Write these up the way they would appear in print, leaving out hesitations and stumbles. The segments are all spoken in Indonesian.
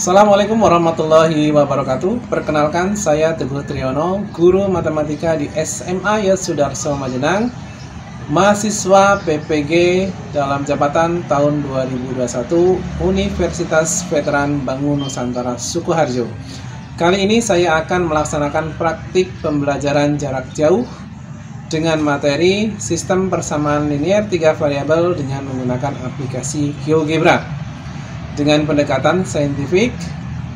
Assalamualaikum warahmatullahi wabarakatuh. Perkenalkan, saya Teguh Triyono, guru matematika di SMA Yos Sudarso Majenang, mahasiswa PPG dalam jabatan tahun 2021 Universitas Veteran Bangun Nusantara Sukoharjo. Kali ini saya akan melaksanakan praktik pembelajaran jarak jauh dengan materi sistem persamaan linear 3 variabel dengan menggunakan aplikasi GeoGebra dengan pendekatan saintifik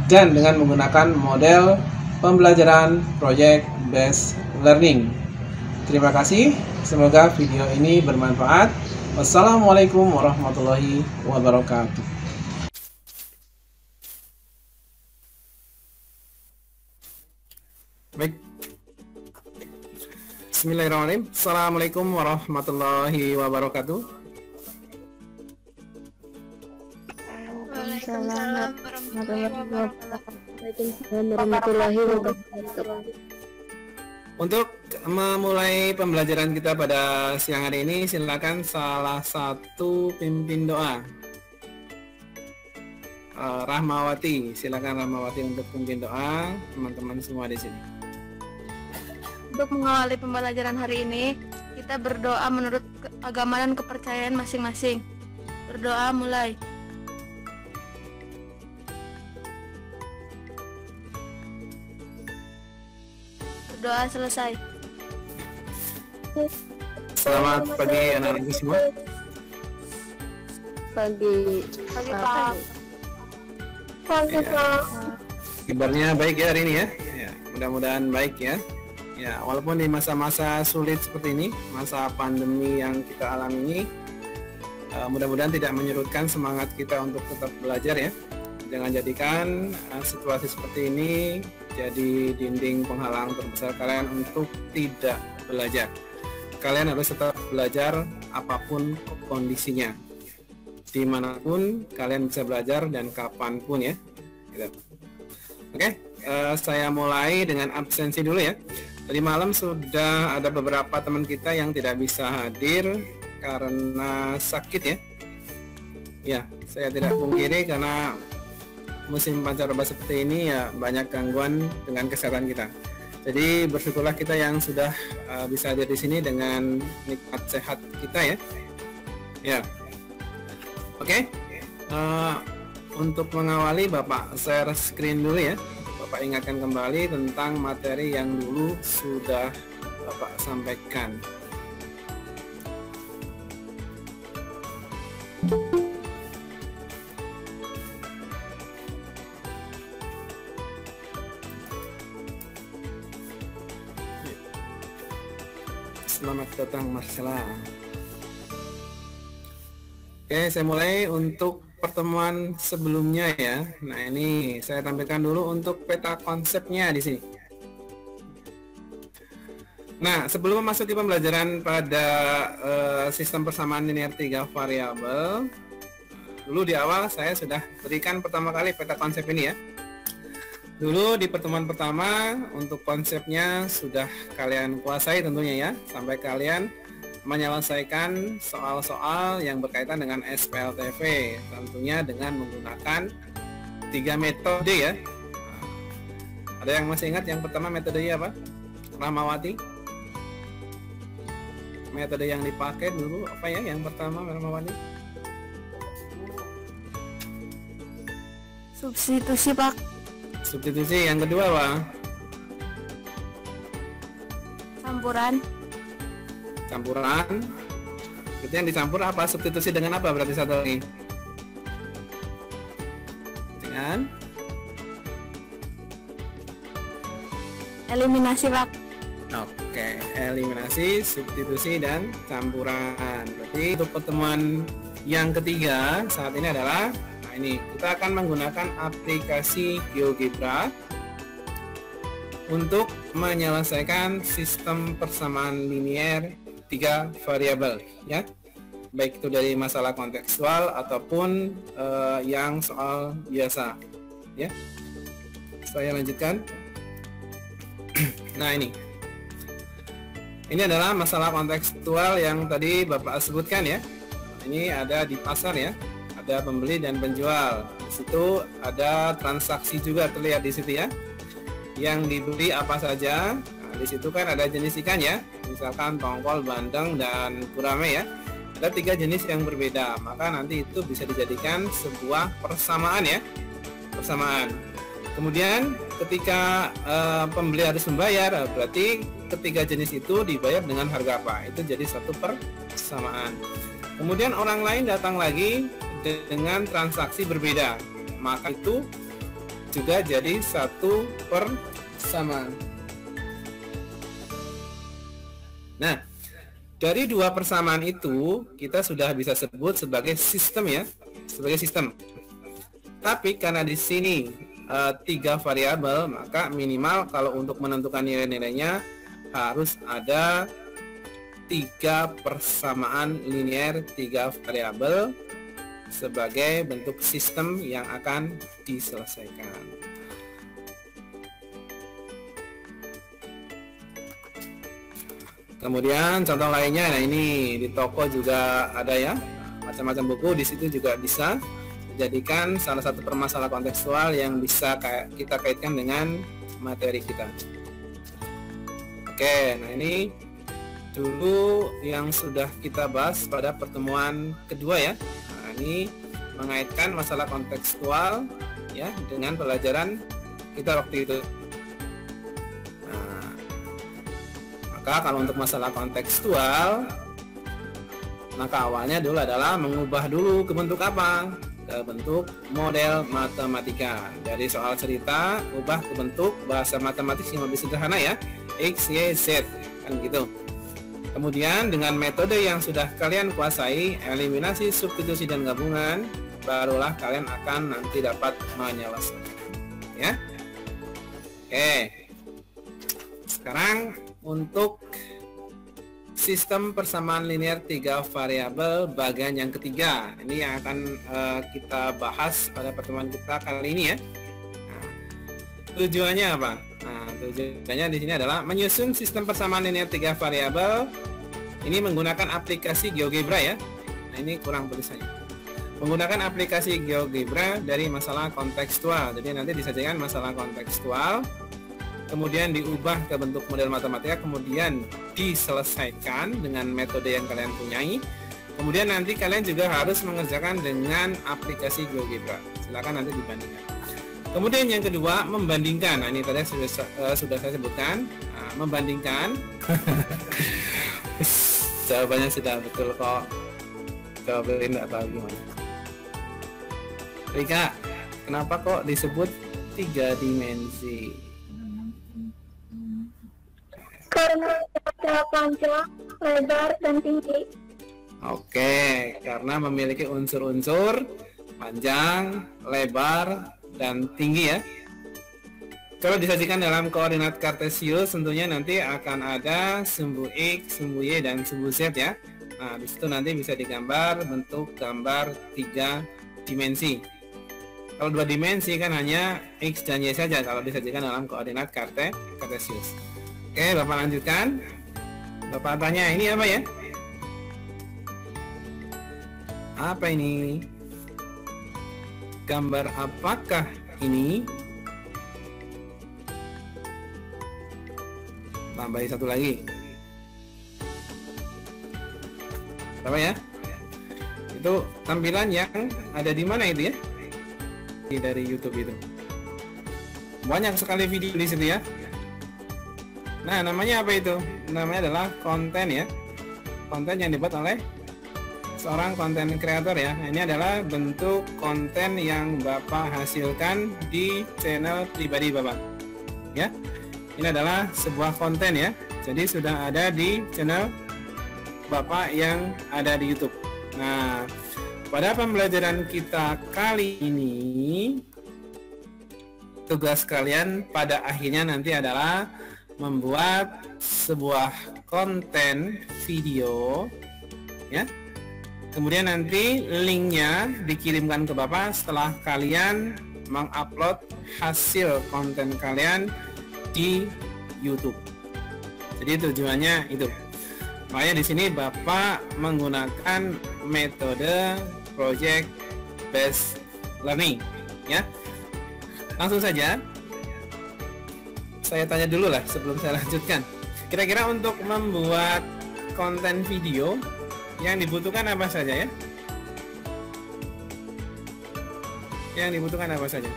dan dengan menggunakan model pembelajaran project based learning. Terima kasih, semoga video ini bermanfaat. Wassalamualaikum warahmatullahi wabarakatuh. Baik. Bismillahirrahmanirrahim. Assalamualaikum warahmatullahi wabarakatuh. Waalaikumsalam warahmatullahi wabarakatuh. Untuk memulai pembelajaran kita pada siang hari ini, silakan salah satu pimpin doa. Rahmawati, silakan Rahmawati untuk pimpin doa teman-teman semua di sini. Untuk mengawali pembelajaran hari ini, kita berdoa menurut agama dan kepercayaan masing-masing. Berdoa mulai. Doa selesai. Selamat pagi anak-anakku semua. Pagi Pak. Pagi Pak. Kabarnya baik ya hari ini ya. Mudah-mudahan baik ya. Ya, walaupun di masa-masa sulit seperti ini, masa pandemi yang kita alami ini, mudah-mudahan tidak menyurutkan semangat kita untuk tetap belajar ya. Jangan jadikan situasi seperti ini jadi dinding penghalang terbesar kalian untuk tidak belajar. Kalian harus tetap belajar apapun kondisinya, dimanapun kalian bisa belajar dan kapanpun ya. Gitu. Oke, saya mulai dengan absensi dulu ya. Tadi malam sudah ada beberapa teman kita yang tidak bisa hadir karena sakit ya. Ya, saya tidak pungkiri karena musim pancaroba seperti ini ya banyak gangguan dengan kesehatan kita. Jadi bersyukurlah kita yang sudah bisa hadir di sini dengan nikmat sehat kita ya. Ya. Oke. Untuk mengawali Bapak share screen dulu ya. Bapak ingatkan kembali tentang materi yang dulu sudah Bapak sampaikan. Selamat datang Marcella. Oke, saya mulai untuk pertemuan sebelumnya ya. Nah, ini saya tampilkan dulu untuk peta konsepnya di sini. Nah, sebelum memasuki pembelajaran pada sistem persamaan linear 3 variabel, dulu di awal saya sudah berikan pertama kali peta konsep ini ya. Dulu di pertemuan pertama untuk konsepnya sudah kalian kuasai tentunya ya, sampai kalian menyelesaikan soal-soal yang berkaitan dengan SPLTV, tentunya dengan menggunakan 3 metode ya. Ada yang masih ingat yang pertama metodenya apa? Rahmawati? Metode yang dipakai dulu apa ya yang pertama Rahmawati? Substitusi Pak. Substitusi. Yang kedua apa? Campuran. Itu yang dicampur apa? Substitusi dengan apa berarti satu lagi? Dengan Eliminasi Pak. Oke, eliminasi, substitusi dan campuran. Berarti untuk pertemuan yang ketiga saat ini adalah ini kita akan menggunakan aplikasi GeoGebra untuk menyelesaikan sistem persamaan linear 3 variabel ya, baik itu dari masalah kontekstual ataupun yang soal biasa ya. Saya lanjutkan. Nah, ini adalah masalah kontekstual yang tadi Bapak sebutkan ya. Ini ada di pasar ya, ada pembeli dan penjual. situ ada transaksi juga terlihat di situ ya. Yang dibeli apa saja. Nah, di situ kan ada jenis ikan ya. Misalkan tongkol, bandeng, dan gurame ya. Ada 3 jenis yang berbeda. Maka nanti itu bisa dijadikan sebuah persamaan ya. Persamaan. Kemudian ketika pembeli harus membayar, berarti ketiga jenis itu dibayar dengan harga apa? Itu jadi satu persamaan. Kemudian orang lain datang lagi dengan transaksi berbeda, maka itu juga jadi satu persamaan. Nah, dari 2 persamaan itu kita sudah bisa sebut sebagai sistem ya, sebagai sistem. Tapi karena di sini 3 variabel, maka minimal kalau untuk menentukan nilai-nilainya harus ada 3 persamaan linear 3 variabel sebagai bentuk sistem yang akan diselesaikan. Kemudian contoh lainnya, nah ini di toko juga ada ya, macam-macam buku. Di situ juga bisa dijadikan salah satu permasalahan kontekstual yang bisa kita kaitkan dengan materi kita. Oke, nah ini dulu yang sudah kita bahas pada pertemuan kedua ya. Nah, ini mengaitkan masalah kontekstual ya dengan pelajaran kita waktu itu. Nah, maka kalau untuk masalah kontekstual, maka awalnya dulu adalah mengubah dulu ke bentuk apa? Ke bentuk model matematika. Dari soal cerita ubah ke bentuk bahasa matematik yang lebih sederhana ya, X, Y, Z kan gitu. Kemudian dengan metode yang sudah kalian kuasai, eliminasi, substitusi, dan gabungan, barulah kalian akan nanti dapat menyelesaikan ya. Oke, sekarang untuk sistem persamaan linear 3 variabel bagian yang ketiga, ini yang akan kita bahas pada pertemuan kita kali ini ya. Nah, tujuannya apa? Nah, tujuannya di sini adalah menyusun sistem persamaan linear 3 variabel. Ini menggunakan aplikasi GeoGebra ya. Nah, ini kurang tulisannya. Menggunakan aplikasi GeoGebra dari masalah kontekstual. Jadi nanti disajikan masalah kontekstual, kemudian diubah ke bentuk model matematika, kemudian diselesaikan dengan metode yang kalian punyai. Kemudian nanti kalian juga harus mengerjakan dengan aplikasi GeoGebra. Silakan nanti dibandingkan. Kemudian yang kedua, membandingkan. Nah, ini tadi sudah saya sebutkan. Nah, membandingkan. Jawabannya sudah betul kok. Jawabannya tidak tahu gimana. Rika, kenapa kok disebut 3 dimensi? Karena ada panjang, lebar, dan tinggi. Oke, karena memiliki unsur-unsur panjang, lebar, dan tinggi ya. Kalau disajikan dalam koordinat kartesius, tentunya nanti akan ada sumbu X, sumbu Y, dan sumbu Z ya. Nah, disitu nanti bisa digambar bentuk gambar 3 dimensi. Kalau 2 dimensi kan hanya X dan Y saja kalau disajikan dalam koordinat kartesius. Oke, Bapak lanjutkan. Bapak tanya, ini apa ya? Apa ini? Gambar apakah ini? Tambahin satu lagi. Apa ya? Itu tampilan yang ada di mana itu ya? Dari YouTube itu. Banyak sekali video di situ ya. Nah, namanya apa itu? Namanya adalah konten ya. Konten yang dibuat oleh seorang konten kreator ya. Ini adalah bentuk konten yang Bapak hasilkan di channel pribadi Bapak. Ya. Ini adalah sebuah konten ya. Jadi sudah ada di channel Bapak yang ada di YouTube. Nah, pada pembelajaran kita kali ini, tugas kalian pada akhirnya nanti adalah membuat sebuah konten video ya. Kemudian nanti linknya dikirimkan ke Bapak setelah kalian mengupload hasil konten kalian di YouTube. Jadi tujuannya itu. Makanya di sini Bapak menggunakan metode project based learning. ya. Langsung saja saya tanya dulu lah sebelum saya lanjutkan. Kira-kira untuk membuat konten video yang dibutuhkan apa saja ya? Yang dibutuhkan apa saja?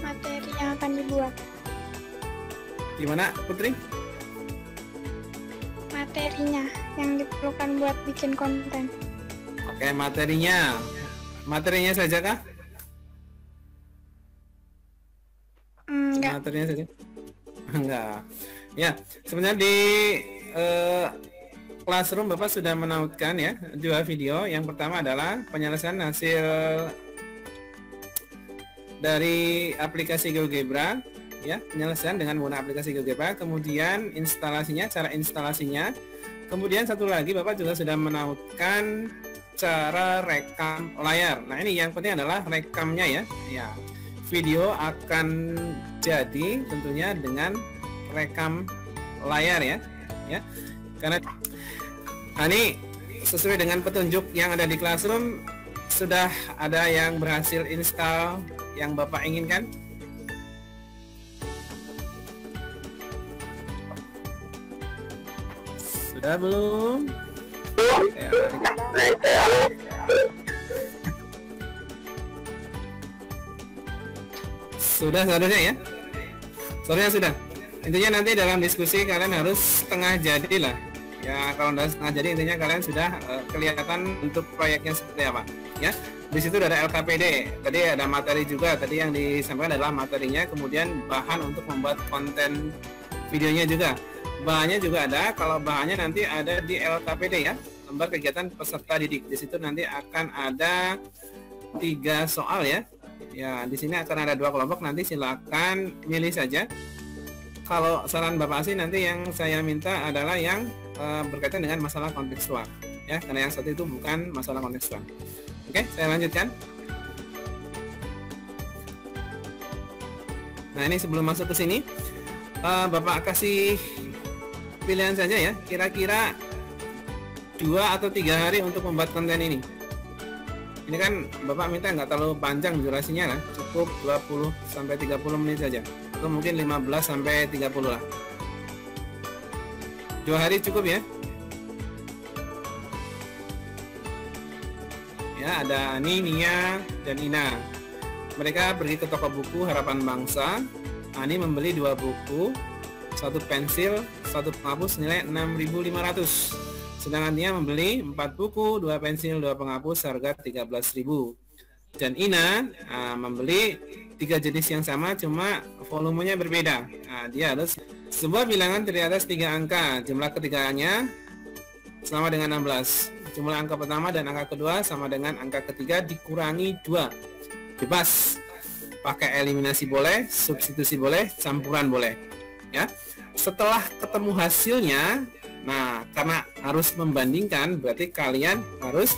Materi yang akan dibuat. Gimana Putri? Materinya yang diperlukan buat bikin konten. Oke, materinya. Materinya saja kah? Enggak. Materinya saja? Enggak. Ya, sebenarnya di Classroom Bapak sudah menautkan ya 2 video. Yang pertama adalah penyelesaian hasil dari aplikasi GeoGebra ya, penyelesaian dengan menggunakan aplikasi GeoGebra, kemudian instalasinya, cara instalasinya. Kemudian satu lagi Bapak juga sudah menautkan cara rekam layar. Nah, ini yang penting adalah rekamnya ya. Ya. Video akan jadi tentunya dengan rekam layar ya. Ya. Karena ini sesuai dengan petunjuk yang ada di Classroom, sudah ada yang berhasil install yang Bapak inginkan? Sudah belum? Ya. Sudah seharusnya ya? Seharusnya sudah. Intinya nanti dalam diskusi kalian harus setengah jadi lah. Ya, kalau udah setengah jadi intinya kalian sudah kelihatan untuk proyeknya seperti apa ya. Di situ ada LKPD, tadi ada materi juga, tadi yang disampaikan adalah materinya, kemudian bahan untuk membuat konten videonya juga. Bahannya juga ada, kalau bahannya nanti ada di LKPD ya, lembar kegiatan peserta didik. Di situ nanti akan ada 3 soal ya. Ya, di sini akan ada 2 kelompok, nanti silakan milih saja. Kalau saran Bapak sih nanti yang saya minta adalah yang berkaitan dengan masalah kontekstual ya, karena yang satu itu bukan masalah kontekstual. Oke, saya lanjutkan. Nah, ini sebelum masuk ke sini, Bapak kasih pilihan saja ya, kira-kira 2 atau 3 hari untuk membuat konten ini. Ini kan Bapak minta nggak terlalu panjang durasinya lah, cukup 20 sampai 30 menit saja, atau mungkin 15 sampai 30 lah. 2 hari cukup ya. Ya, ada Ani, Nia, dan Ina. Mereka pergi ke toko buku Harapan Bangsa. Ani membeli 2 buku, 1 pensil, 1 penghapus nilai 6.500. Sedangkan Nia membeli 4 buku, 2 pensil, 2 penghapus harga 13.000. Dan Ina membeli 3 jenis yang sama, cuma volumenya berbeda. Nah, dia harus sebuah bilangan terdiri atas 3 angka. Jumlah ketiganya sama dengan 16. Jumlah angka pertama dan angka kedua sama dengan angka ketiga dikurangi 2. Bebas. Pakai eliminasi boleh, substitusi boleh, campuran boleh. Ya. Setelah ketemu hasilnya, nah, karena harus membandingkan, berarti kalian harus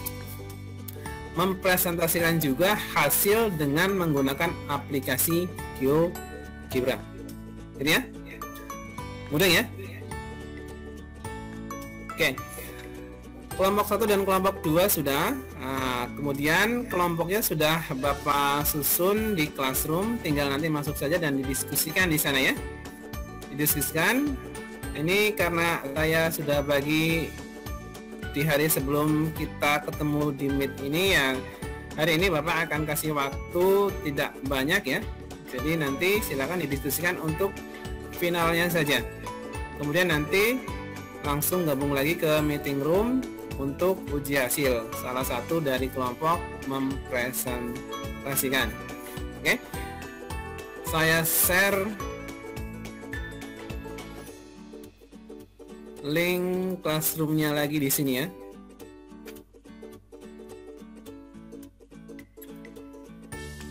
mempresentasikan juga hasil dengan menggunakan aplikasi GeoGebra. Ini ya? Mudah ya? Oke. Kelompok 1 dan kelompok 2 sudah. Nah, kemudian kelompoknya sudah Bapak susun di Classroom, tinggal nanti masuk saja dan didiskusikan di sana ya. Didiskusikan. Ini karena saya sudah bagi di hari sebelum kita ketemu di Meet ini ya. Hari ini Bapak akan kasih waktu tidak banyak ya. Jadi nanti silakan didiskusikan untuk finalnya saja. Kemudian nanti langsung gabung lagi ke meeting room untuk uji hasil. Salah satu dari kelompok mempresentasikan. Oke. Saya share link Classroom-nya lagi di sini ya.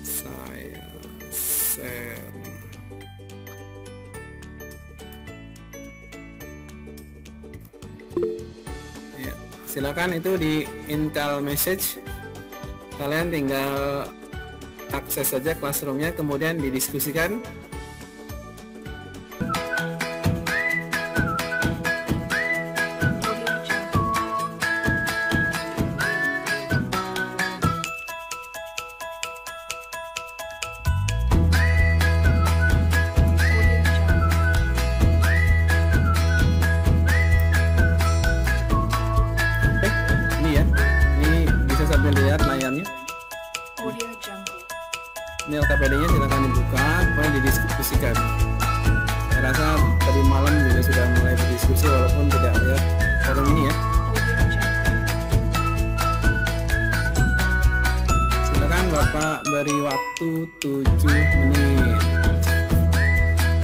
Saya share. Ya, silakan itu di Intel Message. Kalian tinggal akses saja Classroom-nya, kemudian didiskusikan. dilihat layarnya. Ini LKPD-nya silakan dibuka, boleh didiskusikan. Saya rasa tadi malam juga sudah mulai berdiskusi walaupun tidak lihat forum ini ya. Silakan Bapak beri waktu 7 menit.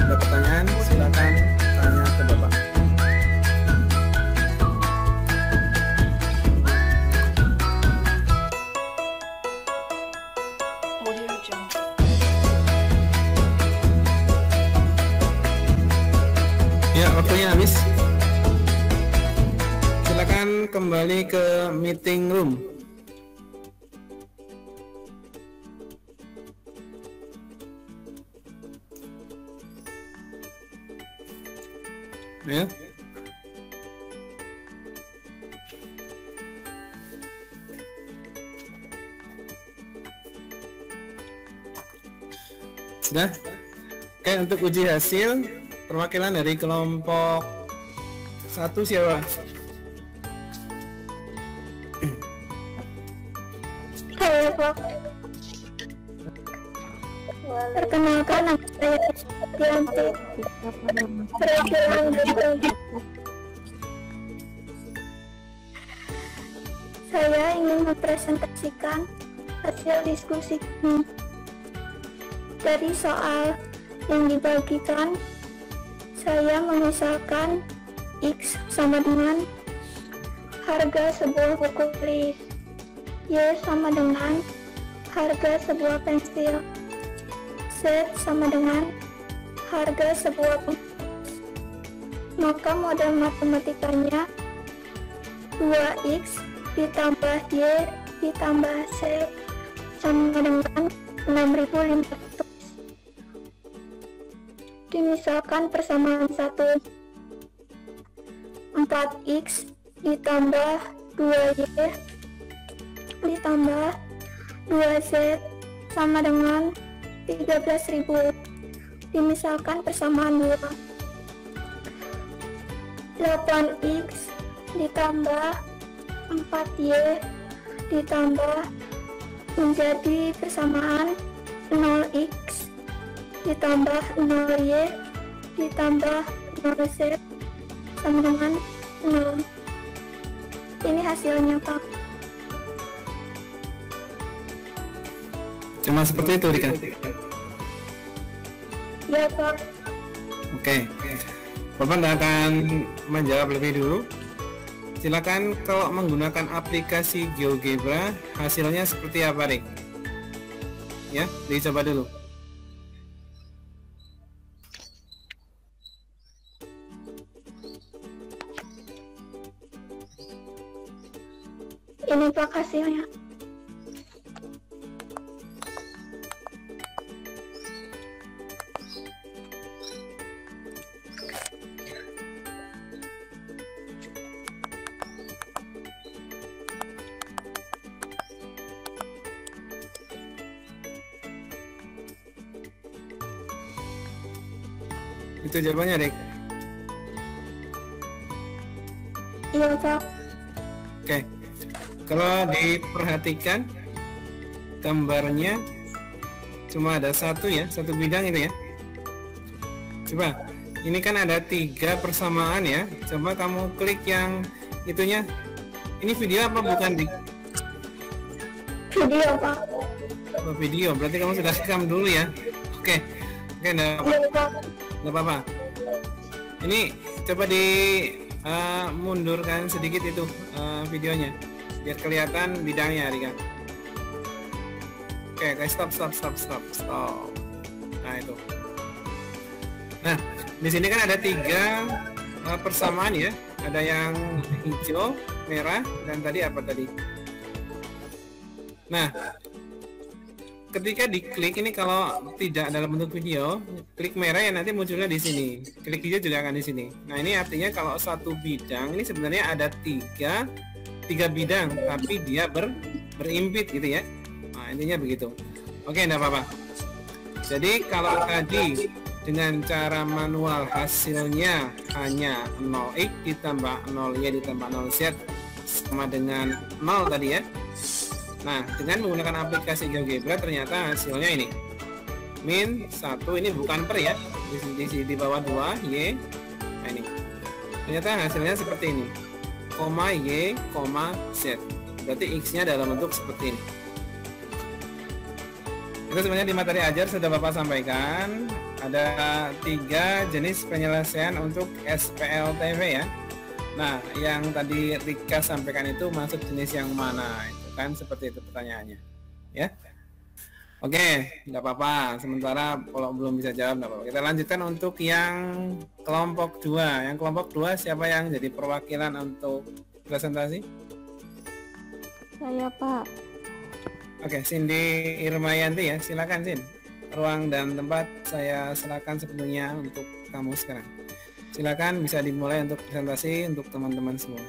Ada pertanyaan? Silakan tanya ke Bapak. Ya, waktunya habis. Silakan kembali ke meeting room. Ya. Sudah? Oke, untuk uji hasil perwakilan dari kelompok 1 siapa? Saya Pak. Perkenalkan nama saya Dianti. Perwakilan dari saya ingin mempresentasikan hasil diskusi ini. Dari soal yang dibagikan, saya memisahkan X sama dengan harga sebuah buku tulis, Y sama dengan harga sebuah pensil, Z sama dengan harga sebuah pensil. Maka model matematikanya 2X ditambah Y ditambah Z sama dengan 6.500. Dimisalkan persamaan 1. 4x ditambah 2y ditambah 2z sama dengan 13.000. Dimisalkan persamaan 2. 8x ditambah 4y ditambah menjadi persamaan 0x ditambah 0y ditambah 0z sama dengan 0. Ini hasilnya Pak. Cuma seperti itu Rika? Ya Pak. Oke. Bapak tidak akan menjawab lebih dulu. Silakan kalau menggunakan aplikasi GeoGebra hasilnya seperti apa Rik? Ya, dicoba dulu. Ini Pak hasilnya. Itu jawabannya Rik? Iya Pak. Oke. Kalau diperhatikan gambarnya cuma ada satu ya, satu bidang itu ya. Coba, ini kan ada 3 persamaan ya. Coba kamu klik yang itunya. Ini video apa bukan Dik? Video Pak. Oh, video, berarti kamu sudah rekam dulu ya. Oke, enggak apa-apa. Ini coba di mundurkan sedikit itu videonya biar kelihatan bidangnya Rika. Oke, guys, stop. Nah itu. Nah di sini kan ada 3 persamaan ya. Ada yang hijau, merah, dan tadi apa tadi? Nah ketika diklik ini kalau tidak dalam bentuk video, klik merah ya nanti munculnya di sini. Klik hijau juga akan di sini. Nah ini artinya kalau satu bidang ini sebenarnya ada 3 bidang, tapi dia berimpit gitu ya. Nah intinya begitu. Oke, enggak apa-apa. Jadi kalau tadi dengan cara manual hasilnya hanya 0x ditambah 0y ditambah 0z sama dengan 0 tadi ya. Nah, dengan menggunakan aplikasi GeoGebra ternyata hasilnya ini. Min 1 ini bukan per ya. Di bawah 2 Y. Nah, ini. Ternyata hasilnya seperti ini. Koma Y, koma Z. Berarti X-nya dalam bentuk seperti ini. Itu sebenarnya di materi ajar sudah Bapak sampaikan. Ada 3 jenis penyelesaian untuk SPLTV ya. Nah, yang tadi Rika sampaikan itu maksud jenis yang mana? Itu kan seperti itu pertanyaannya. Ya. Oke, enggak apa-apa. Sementara kalau belum bisa jawab enggak apa-apa. Kita lanjutkan untuk yang kelompok 2. Yang kelompok 2 siapa yang jadi perwakilan untuk presentasi? Saya, Pak. Oke, Cindy Irmayanti ya. Silakan, Sin. Ruang dan tempat saya silakan sepenuhnya untuk kamu sekarang. Silakan bisa dimulai untuk presentasi untuk teman-teman semua.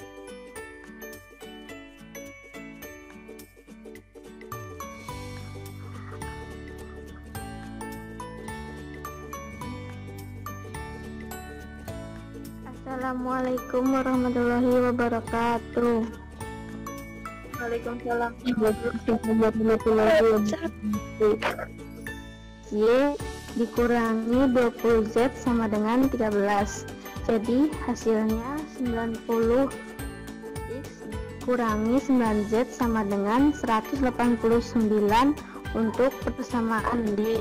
Assalamualaikum warahmatullahi wabarakatuh. Waalaikumsalam. warahmatullahi wabarakatuh. Y dikurangi 20Z sama dengan 13. Jadi hasilnya 90. X kurangi 9Z sama dengan 189 untuk persamaan D.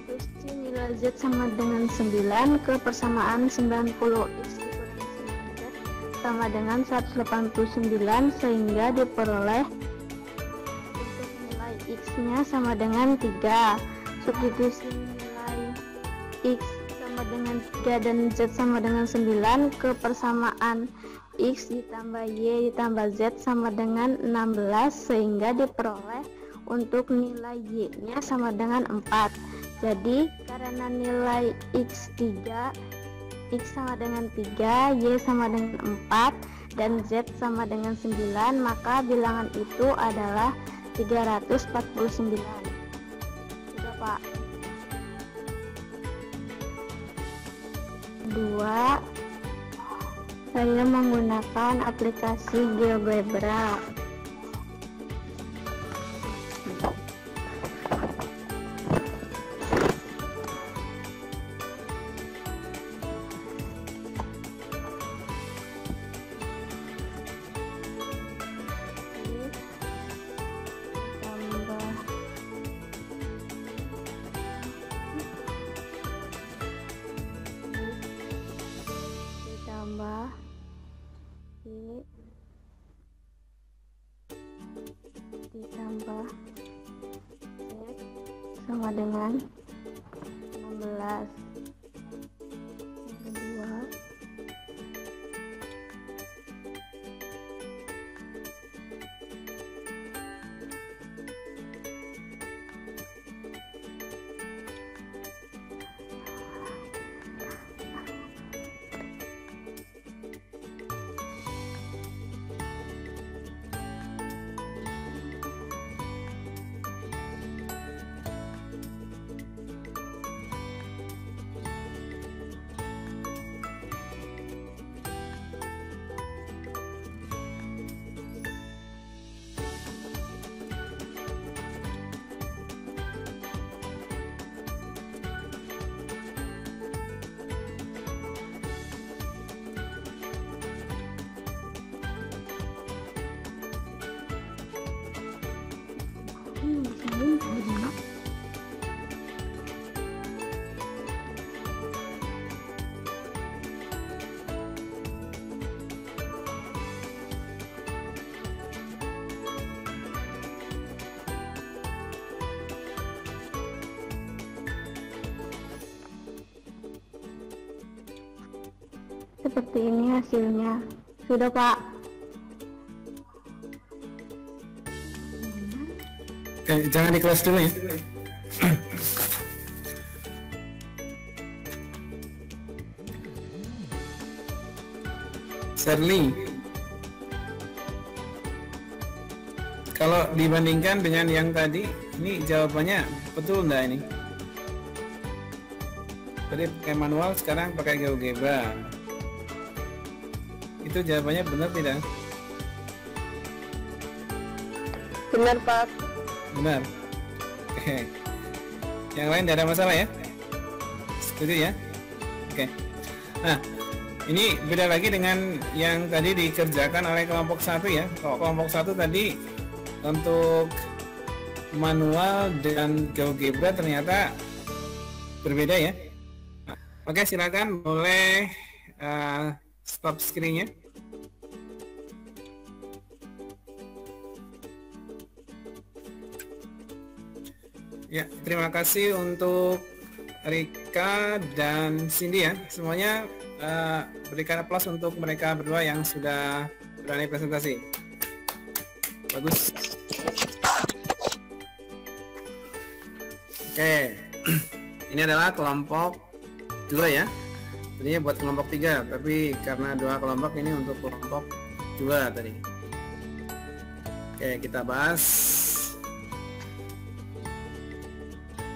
Substitusi nilai Z sama dengan 9 ke persamaan 90. X dikurangi 9Z sama dengan 189 sehingga diperoleh X-nya sama dengan 3. Substitusi nilai X sama dengan 3 dan Z sama dengan 9 ke persamaan X ditambah Y ditambah Z sama dengan 16 sehingga diperoleh untuk nilai Y-nya sama dengan 4. Jadi karena nilai X3, X sama dengan 3, Y sama dengan 4 dan Z sama dengan 9, maka bilangan itu adalah 349. Sudah, Pak. 2. Saya menggunakan aplikasi GeoGebra. Ditambah Y ditambah Z sama dengan 16. Yang kedua, seperti ini hasilnya. Sudah, Pak. Oke, jangan di kelas dulu ya. Shirley, kalau dibandingkan dengan yang tadi, ini jawabannya betul enggak ini? Tadi pakai manual, sekarang pakai GeoGebra. Itu jawabannya benar tidak? Benar, Pak. Benar. Oke. Yang lain tidak ada masalah ya? Setuju ya? Oke. Nah, ini beda lagi dengan yang tadi dikerjakan oleh kelompok 1 ya. Kalau kelompok 1 tadi untuk manual dan GeoGebra ternyata berbeda ya. Nah, oke, silakan boleh stop screen-nya. Ya, terima kasih untuk Rika dan Cindy ya. Semuanya berikan aplaus untuk mereka berdua yang sudah berani presentasi. Bagus. Oke. Ini adalah kelompok 2 ya. Tadinya buat kelompok 3, tapi karena 2 kelompok ini untuk kelompok 2 tadi. Oke, kita bahas.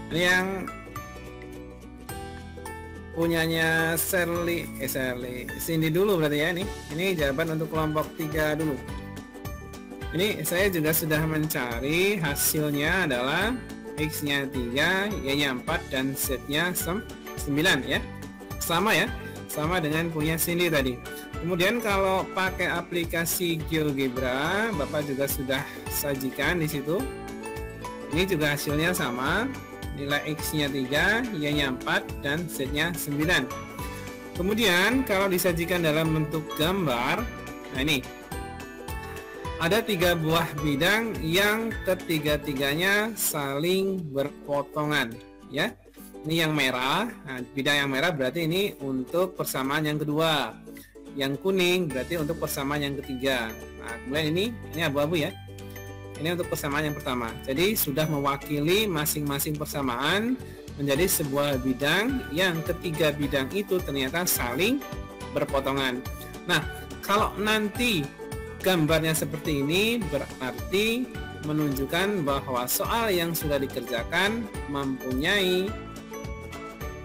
Ini yang punyanya Cindy dulu berarti ya. Ini jawaban untuk kelompok 3 dulu. Ini saya juga sudah mencari, hasilnya adalah X-nya 3, Y-nya 4, dan Z-nya 9 ya. Sama ya, sama dengan punya Cindy tadi. Kemudian kalau pakai aplikasi GeoGebra, Bapak juga sudah sajikan di situ. Ini juga hasilnya sama. Nilai X-nya 3, Y-nya 4, dan Z-nya 9. Kemudian kalau disajikan dalam bentuk gambar, nah ini ada 3 buah bidang yang ketiga-tiganya saling berpotongan ya. Ini yang merah, nah, bidang yang merah berarti ini untuk persamaan yang kedua. Yang kuning berarti untuk persamaan yang ketiga. Nah, kemudian ini abu-abu ya. Ini untuk persamaan yang pertama. Jadi sudah mewakili masing-masing persamaan menjadi sebuah bidang yang ketiga bidang itu ternyata saling berpotongan. Nah, kalau nanti gambarnya seperti ini berarti menunjukkan bahwa soal yang sudah dikerjakan mempunyai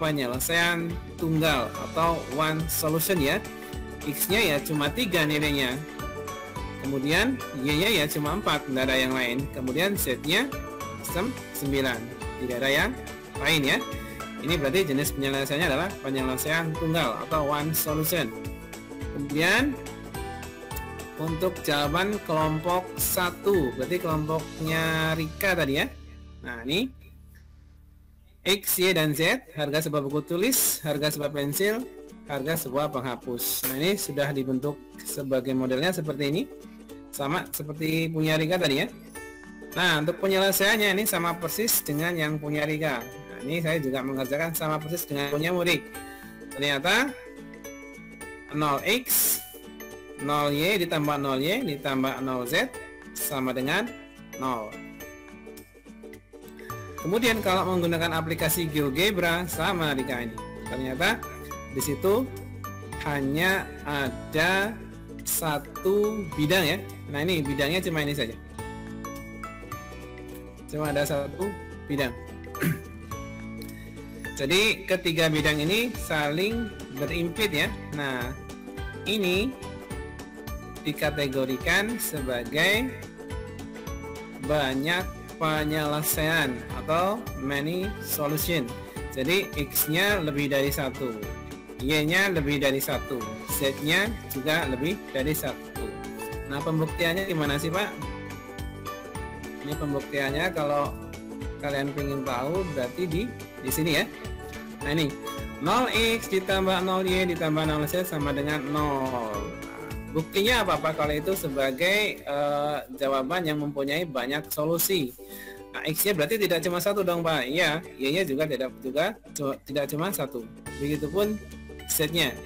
penyelesaian tunggal atau one solution ya. X-nya ya cuma 3 nilainya. Kemudian Y-nya ya cuma 4, tidak ada yang lain. Kemudian Z-nya 9, tidak ada yang lain ya. Ini berarti jenis penyelesaiannya adalah penyelesaian tunggal atau one solution. Kemudian untuk jawaban kelompok 1, berarti kelompoknya Rika tadi ya. Nah ini X, Y, dan Z, harga sebuah buku tulis, harga sebuah pensil, harga sebuah penghapus. Nah ini sudah dibentuk sebagai modelnya seperti ini. Sama seperti punya Rika tadi ya. Nah untuk penyelesaiannya ini sama persis dengan yang punya Rika. Nah ini saya juga mengerjakan sama persis dengan punya Murik. Ternyata 0x 0y ditambah 0y ditambah 0z sama dengan 0. Kemudian kalau menggunakan aplikasi GeoGebra sama Rika ini. Ternyata di situ hanya ada 1 bidang ya. Nah ini bidangnya cuma ini saja. Cuma ada 1 bidang. Jadi ketiga bidang ini saling berimpit ya. Nah ini dikategorikan sebagai banyak penyelesaian atau many solution. Jadi X-nya lebih dari 1, Y-nya lebih dari 1, Z-nya juga lebih dari 1. Nah pembuktiannya gimana sih Pak? Ini pembuktiannya kalau kalian ingin tahu berarti di sini ya. Nah ini 0x ditambah 0y ditambah 0z sama dengan 0. Nah, buktinya apa Pak kalau itu sebagai jawaban yang mempunyai banyak solusi. Nah X-nya berarti tidak cuma 1 dong Pak. Iya, Y-nya juga tidak cuma 1. Begitupun Z-nya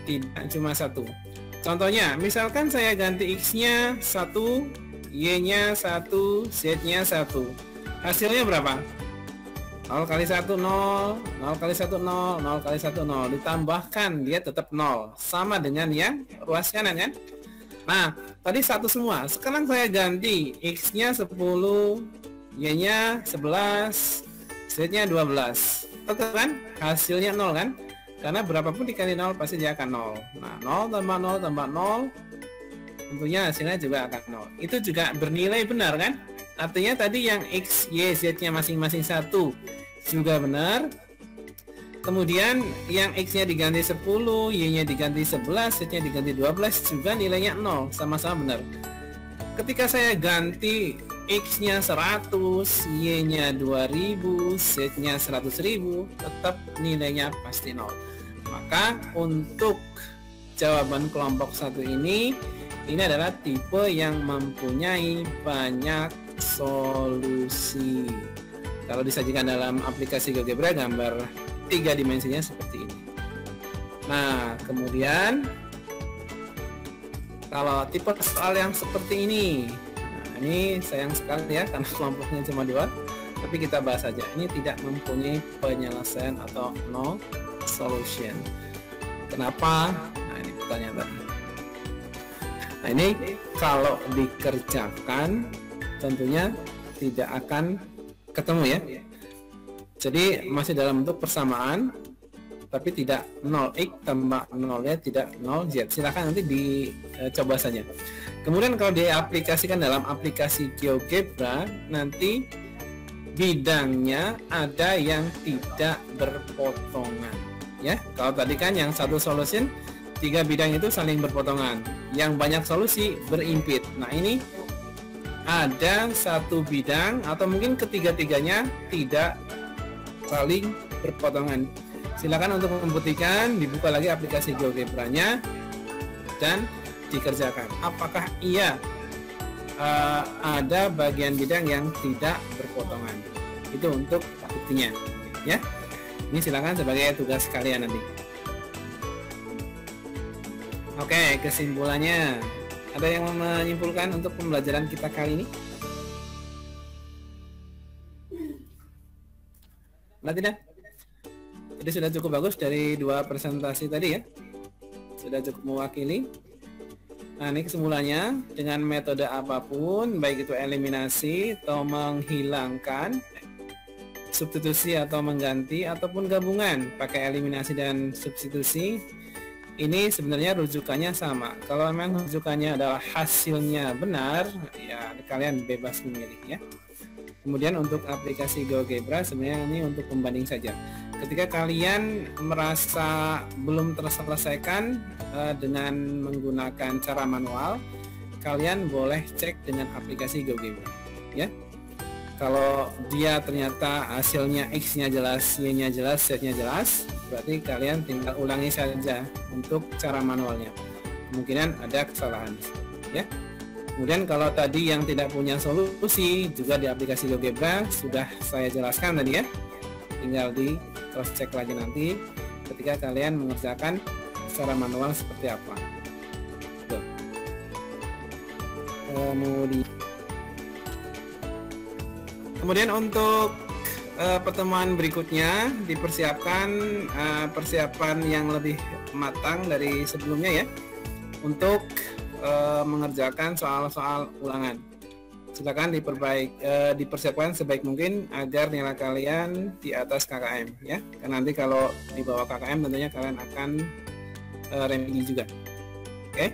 tidak cuma 1. Contohnya, misalkan saya ganti X-nya 1, Y-nya 1, Z-nya 1. Hasilnya berapa? 0 kali 1, 0, 0 kali 1, 0, 0 kali 1, 0. Ditambahkan, dia tetap 0. Sama dengan yang ruas kanan kan? Nah, tadi 1 semua. Sekarang saya ganti X-nya 10, Y-nya 11, Z-nya 12. Tetap kan? Hasilnya 0 kan? Karena berapapun dikali 0 pasti dia akan 0. Nah 0 tambah 0 tambah 0 tentunya hasilnya juga akan 0. Itu juga bernilai benar kan? Artinya tadi yang X, Y, Z-nya masing-masing 1 juga benar. Kemudian yang X-nya diganti 10, Y-nya diganti 11, Z-nya diganti 12 juga nilainya 0, sama-sama benar. Ketika saya ganti X-nya 100, Y-nya 2000, Z-nya 100.000, tetap nilainya pasti 0. Maka untuk jawaban kelompok 1 ini adalah tipe yang mempunyai banyak solusi. Kalau disajikan dalam aplikasi GeoGebra, gambar 3 dimensinya seperti ini. Nah, kemudian kalau tipe soal yang seperti ini, nah ini sayang sekali ya karena kelompoknya cuma 2, tapi kita bahas saja. Ini tidak mempunyai penyelesaian atau no solution. Kenapa? Nah, ini pertanyaan tadi. Nah, ini kalau dikerjakan tentunya tidak akan ketemu ya. Jadi masih dalam bentuk persamaan, tapi tidak 0x tambah 0y tidak 0z. Silahkan nanti dicoba saja. Kemudian kalau diaplikasikan dalam aplikasi GeoGebra, nanti bidangnya ada yang tidak berpotongan ya. Kalau tadi kan yang satu solution 3 bidang itu saling berpotongan, yang banyak solusi berimpit. Nah, ini ada satu bidang atau mungkin ketiga-tiganya tidak saling berpotongan. Silakan untuk membuktikan, dibuka lagi aplikasi GeoGebra-nya dan dikerjakan. Apakah iya ada bagian bidang yang tidak berpotongan? Itu untuk buktinya ya. Ini silakan sebagai tugas kalian nanti. Oke, kesimpulannya, ada yang mau menyimpulkan untuk pembelajaran kita kali ini? Nah, tidak? Jadi sudah cukup bagus dari 2 presentasi tadi ya. Sudah cukup mewakili. Nah, ini kesimpulannya, dengan metode apapun, baik itu eliminasi atau menghilangkan, substitusi atau mengganti, ataupun gabungan pakai eliminasi dan substitusi, ini sebenarnya rujukannya sama. Kalau memang rujukannya adalah hasilnya benar, ya kalian bebas memilih ya. Kemudian untuk aplikasi GeoGebra sebenarnya ini untuk pembanding saja. Ketika kalian merasa belum terselesaikan dengan menggunakan cara manual, kalian boleh cek dengan aplikasi GeoGebra ya. Kalau dia ternyata hasilnya X-nya jelas, Y-nya jelas, Z-nya jelas, berarti kalian tinggal ulangi saja untuk cara manualnya. Kemungkinan ada kesalahan ya. Kemudian kalau tadi yang tidak punya solusi juga di aplikasi GeoGebra sudah saya jelaskan tadi ya. Tinggal di cross check lagi nanti ketika kalian mengerjakan secara manual seperti apa. Tuh. Kemudian untuk pertemuan berikutnya dipersiapkan persiapan yang lebih matang dari sebelumnya ya, untuk mengerjakan soal-soal ulangan. Silakan dipersiapkan sebaik mungkin agar nilai kalian di atas KKM ya. Karena nanti kalau di bawah KKM tentunya kalian akan remedi juga. Oke.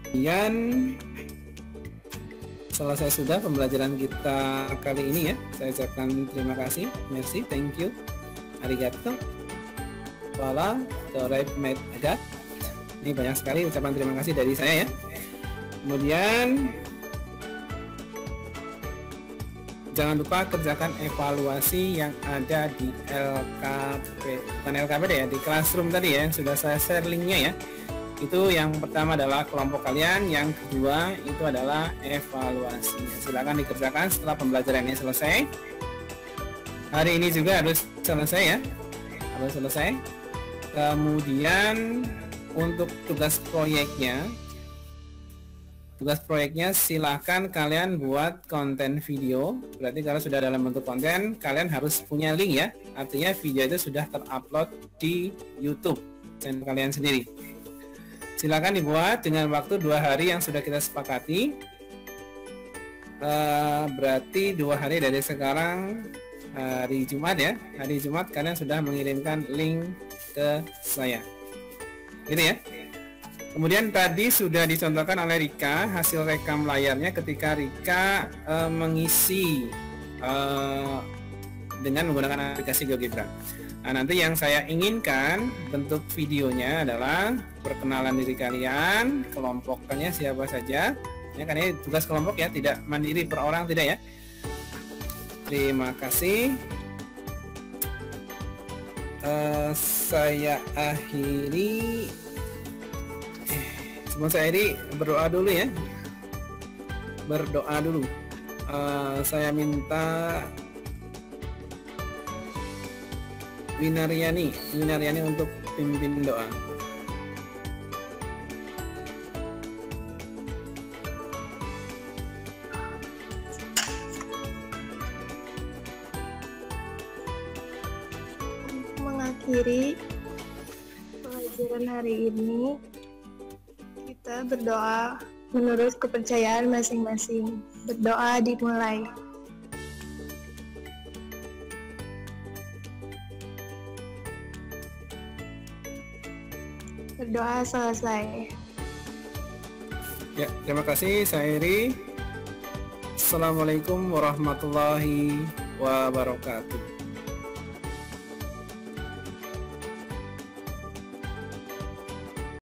Kemudian selesai sudah pembelajaran kita kali ini ya. Saya ucapkan terima kasih, merci, thank you, arigato, wala, torep met agat. Ini banyak sekali ucapan terima kasih dari saya ya. Kemudian jangan lupa kerjakan evaluasi yang ada di bukan LKPD ya, di Classroom tadi ya, yang sudah saya share linknya ya. Itu yang pertama adalah kelompok kalian, yang kedua itu adalah evaluasinya. Silakan dikerjakan setelah pembelajaran ini selesai. Hari ini juga harus selesai ya, harus selesai. Kemudian untuk tugas proyeknya silahkan kalian buat konten video. Berarti kalau sudah dalam bentuk konten, kalian harus punya link ya. Artinya video itu sudah terupload di YouTube channel kalian sendiri. Silakan dibuat dengan waktu 2 hari yang sudah kita sepakati. Berarti 2 hari dari sekarang, hari Jumat ya. Hari Jumat kalian sudah mengirimkan link ke saya. Gitu ya. Kemudian tadi sudah dicontohkan oleh Rika hasil rekam layarnya ketika Rika mengisi dengan menggunakan aplikasi GeoGebra. Nah, nanti yang saya inginkan bentuk videonya adalah perkenalan diri kalian, kelompoknya siapa saja. Ya, karena ini tugas kelompok ya, tidak mandiri per orang, tidak ya. Terima kasih. Saya akhiri. Sebelum saya akhiri, berdoa dulu ya. Berdoa dulu. Saya minta Winaryani untuk pimpin doa. Mengakhiri pelajaran hari ini, kita berdoa menurut kepercayaan masing-masing. Berdoa dimulai. Berdoa selesai. Ya, terima kasih. Saya Eri. Assalamualaikum warahmatullahi wabarakatuh.